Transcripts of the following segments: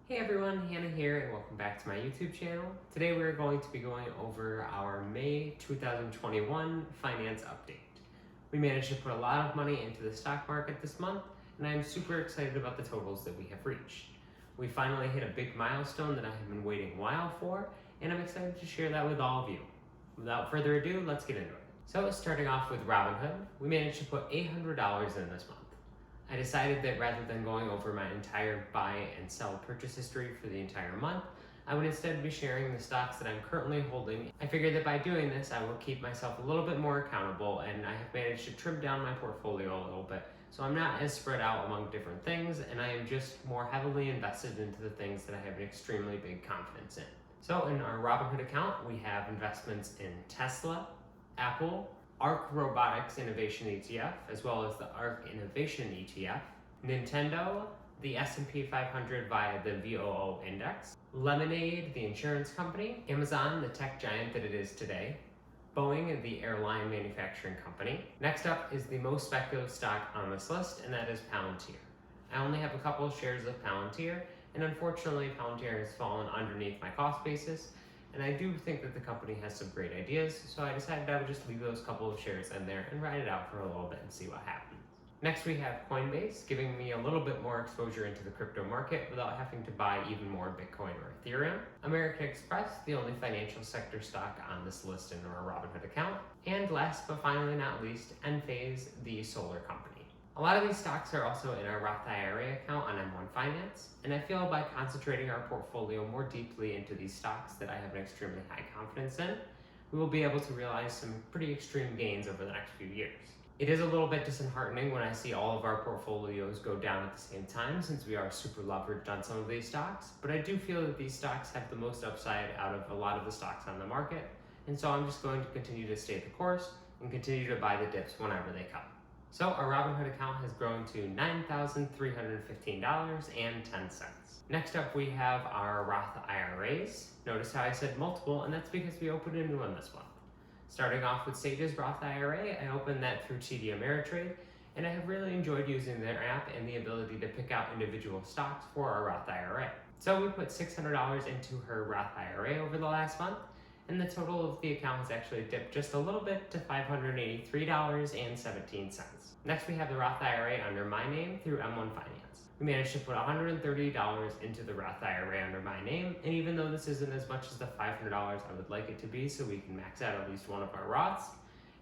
Hey everyone, Hannah here and welcome back to my YouTube channel. Today we're going to be going over our May 2021 finance update. We managed to put a lot of money into the stock market this month and I'm super excited about the totals that we have reached. We finally hit a big milestone that I have been waiting a while for and I'm excited to share that with all of you. Without further ado, let's get into it. So starting off with Robinhood, we managed to put $800 in this month. I decided that rather than going over my entire buy and sell purchase history for the entire month, I would instead be sharing the stocks that I'm currently holding. I figured that by doing this, I will keep myself a little bit more accountable and I have managed to trim down my portfolio a little bit. So I'm not as spread out among different things and I am just more heavily invested into the things that I have an extremely big confidence in. So in our Robinhood account, we have investments in Tesla, Apple, ARC Robotics Innovation ETF, as well as the ARC Innovation ETF, Nintendo, the S&P 500 via the VOO index, Lemonade, the insurance company, Amazon, the tech giant that it is today, Boeing, the airline manufacturing company. Next up is the most speculative stock on this list, and that is Palantir. I only have a couple of shares of Palantir, and unfortunately Palantir has fallen underneath my cost basis, and I do think that the company has some great ideas, so I decided I would just leave those couple of shares in there and ride it out for a little bit and see what happens. Next we have Coinbase, giving me a little bit more exposure into the crypto market without having to buy even more Bitcoin or Ethereum. American Express, the only financial sector stock on this list in our Robinhood account. And last but finally not least, Enphase, the solar company. A lot of these stocks are also in our Roth IRA account on M1 Finance, and I feel by concentrating our portfolio more deeply into these stocks that I have an extremely high confidence in, we will be able to realize some pretty extreme gains over the next few years. It is a little bit disheartening when I see all of our portfolios go down at the same time since we are super leveraged on some of these stocks, but I do feel that these stocks have the most upside out of a lot of the stocks on the market, and so I'm just going to continue to stay the course and continue to buy the dips whenever they come. So our Robinhood account has grown to $9,315.10. Next up we have our Roth IRAs. Notice how I said multiple, and that's because we opened a new one this month. Starting off with Sage's Roth IRA, I opened that through TD Ameritrade, and I have really enjoyed using their app and the ability to pick out individual stocks for our Roth IRA. So we put $600 into her Roth IRA over the last month, and the total of the account has actually dipped just a little bit to $583.17. Next we have the Roth IRA under my name through M1 Finance. We managed to put $130 into the Roth IRA under my name, and even though this isn't as much as the $500 I would like it to be so we can max out at least one of our Roths,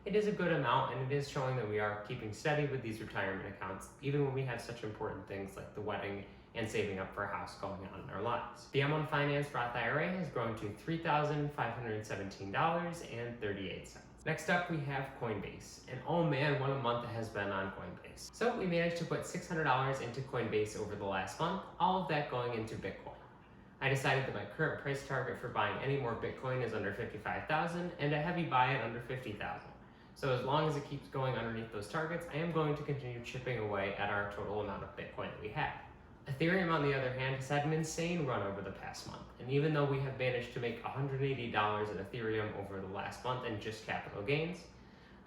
it is a good amount and it is showing that we are keeping steady with these retirement accounts even when we have such important things like the wedding and saving up for a house going on in our lives. The M1 Finance Roth IRA has grown to $3,517.38. Next up we have Coinbase, and oh man, what a month it has been on Coinbase. So we managed to put $600 into Coinbase over the last month, all of that going into Bitcoin. I decided that my current price target for buying any more Bitcoin is under $55,000 and a heavy buy at under $50,000. So as long as it keeps going underneath those targets, I am going to continue chipping away at our total amount of Bitcoin that we have. Ethereum, on the other hand, has had an insane run over the past month, and even though we have managed to make $180 in Ethereum over the last month in just capital gains,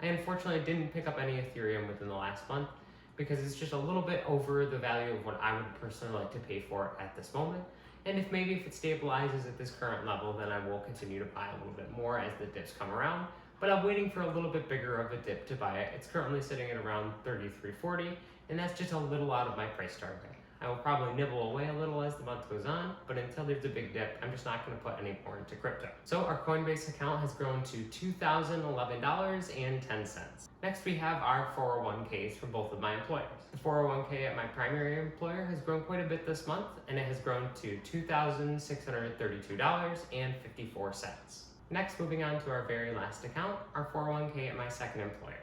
I unfortunately didn't pick up any Ethereum within the last month because it's just a little bit over the value of what I would personally like to pay for it at this moment, and if it stabilizes at this current level, then I will continue to buy a little bit more as the dips come around, but I'm waiting for a little bit bigger of a dip to buy it. It's currently sitting at around $33.40, and that's just a little out of my price target. I will probably nibble away a little as the month goes on, but until there's a big dip, I'm just not going to put any more into crypto. So our Coinbase account has grown to $2,011.10. Next we have our 401ks from both of my employers. The 401k at my primary employer has grown quite a bit this month, and it has grown to $2,632.54. Next, moving on to our very last account, our 401k at my second employer.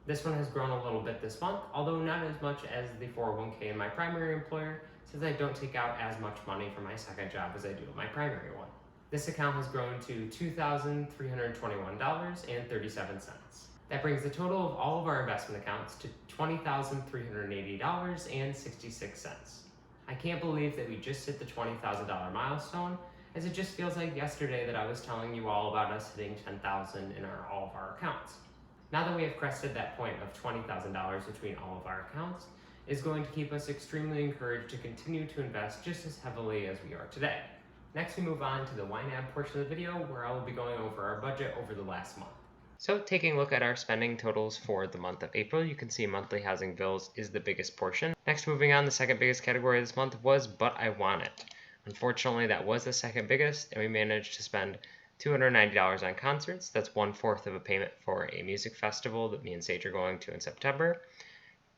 This one has grown a little bit this month, although not as much as the 401k in my primary employer, since I don't take out as much money for my second job as I do at my primary one. This account has grown to $2,321.37. That brings the total of all of our investment accounts to $20,380.66. I can't believe that we just hit the $20,000 milestone, as it just feels like yesterday that I was telling you all about us hitting $10,000 in all of our accounts. Now that we have crested that point of $20,000 between all of our accounts, is going to keep us extremely encouraged to continue to invest just as heavily as we are today. Next, we move on to the YNAB portion of the video, where I will be going over our budget over the last month. So taking a look at our spending totals for the month of April, you can see monthly housing bills is the biggest portion. Next, moving on, the second biggest category this month was But I Want It. Unfortunately, that was the second biggest, and we managed to spend $290 on concerts. That's 1/4 of a payment for a music festival that me and Sage are going to in September.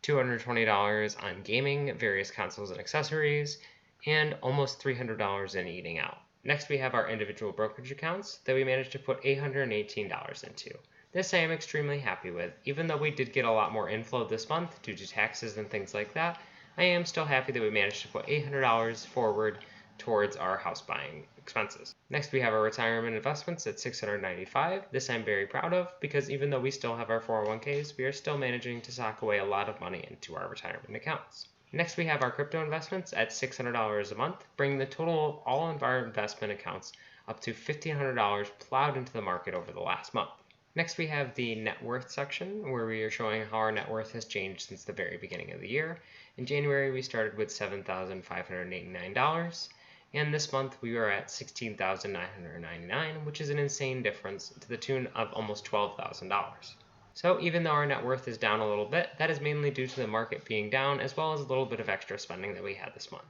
$220 on gaming, various consoles and accessories, and almost $300 in eating out. Next, we have our individual brokerage accounts that we managed to put $818 into. This I am extremely happy with. Even though we did get a lot more inflow this month due to taxes and things like that, I am still happy that we managed to put $800 forward towards our house buying expenses. Next, we have our retirement investments at $695. This I'm very proud of because even though we still have our 401ks, we are still managing to sock away a lot of money into our retirement accounts. Next, we have our crypto investments at $600 a month, bringing the total of all of our investment accounts up to $1,500 plowed into the market over the last month. Next, we have the net worth section, where we are showing how our net worth has changed since the very beginning of the year. In January, we started with $7,589, and this month we are at $16,999, which is an insane difference to the tune of almost $12,000. So even though our net worth is down a little bit, that is mainly due to the market being down, as well as a little bit of extra spending that we had this month.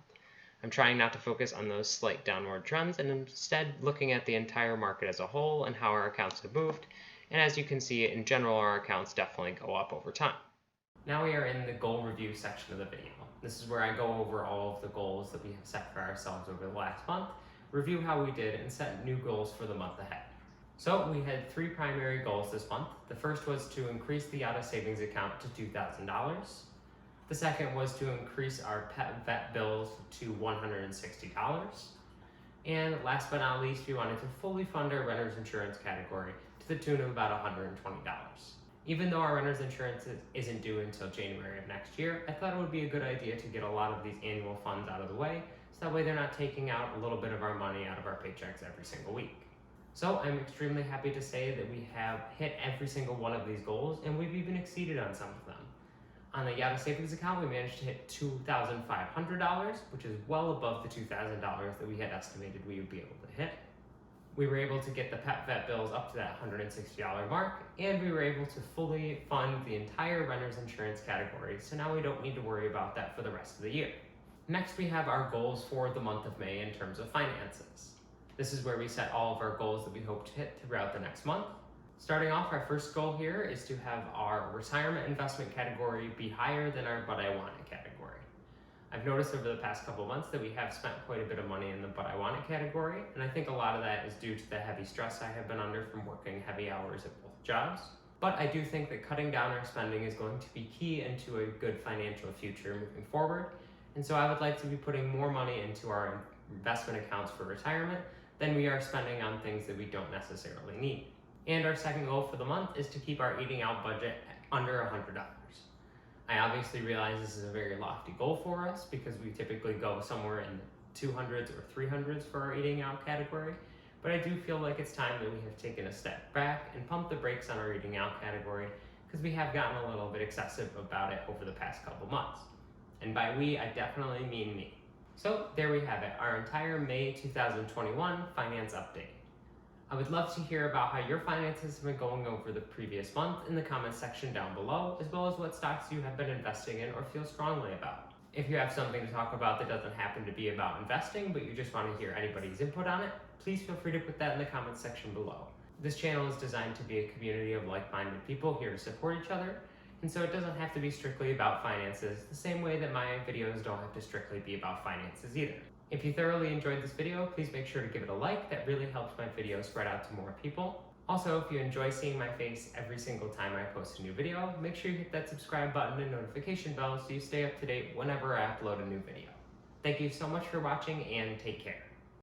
I'm trying not to focus on those slight downward trends, and instead looking at the entire market as a whole and how our accounts have moved. And as you can see, in general, our accounts definitely go up over time. Now we are in the goal review section of the video. This is where I go over all of the goals that we have set for ourselves over the last month, review how we did, and set new goals for the month ahead. So we had 3 primary goals this month. The first was to increase the auto savings account to $2,000. The second was to increase our pet vet bills to $160. And last but not least, we wanted to fully fund our renter's insurance category to the tune of about $120. Even though our renter's insurance isn't due until January of next year, I thought it would be a good idea to get a lot of these annual funds out of the way, so that way they're not taking out a little bit of our money out of our paychecks every single week. So I'm extremely happy to say that we have hit every single one of these goals, and we've even exceeded on some of them. On the Yada Savings account, we managed to hit $2,500, which is well above the $2,000 that we had estimated we would be able to hit. We were able to get the pet vet bills up to that $160 mark, and we were able to fully fund the entire renter's insurance category, so now we don't need to worry about that for the rest of the year. Next, we have our goals for the month of May in terms of finances. This is where we set all of our goals that we hope to hit throughout the next month. Starting off, our first goal here is to have our retirement investment category be higher than our But I Want It category. I've noticed over the past couple months that we have spent quite a bit of money in the But I Want It category, and I think a lot of that is due to the heavy stress I have been under from working heavy hours at both jobs. But I do think that cutting down our spending is going to be key into a good financial future moving forward, and so I would like to be putting more money into our investment accounts for retirement than we are spending on things that we don't necessarily need. And our second goal for the month is to keep our eating out budget under $100. I obviously realize this is a very lofty goal for us because we typically go somewhere in the 200s or 300s for our eating out category, but I do feel like it's time that we have taken a step back and pumped the brakes on our eating out category because we have gotten a little bit excessive about it over the past couple months. And by we, I definitely mean me. So there we have it, our entire May 2021 finance update. I would love to hear about how your finances have been going over the previous month in the comments section down below, as well as what stocks you have been investing in or feel strongly about. If you have something to talk about that doesn't happen to be about investing, but you just want to hear anybody's input on it, please feel free to put that in the comments section below. This channel is designed to be a community of like-minded people here to support each other, and so it doesn't have to be strictly about finances, the same way that my videos don't have to strictly be about finances either. If you thoroughly enjoyed this video, please make sure to give it a like. That really helps my video spread out to more people. Also, if you enjoy seeing my face every single time I post a new video, make sure you hit that subscribe button and notification bell so you stay up to date whenever I upload a new video. Thank you so much for watching, and take care.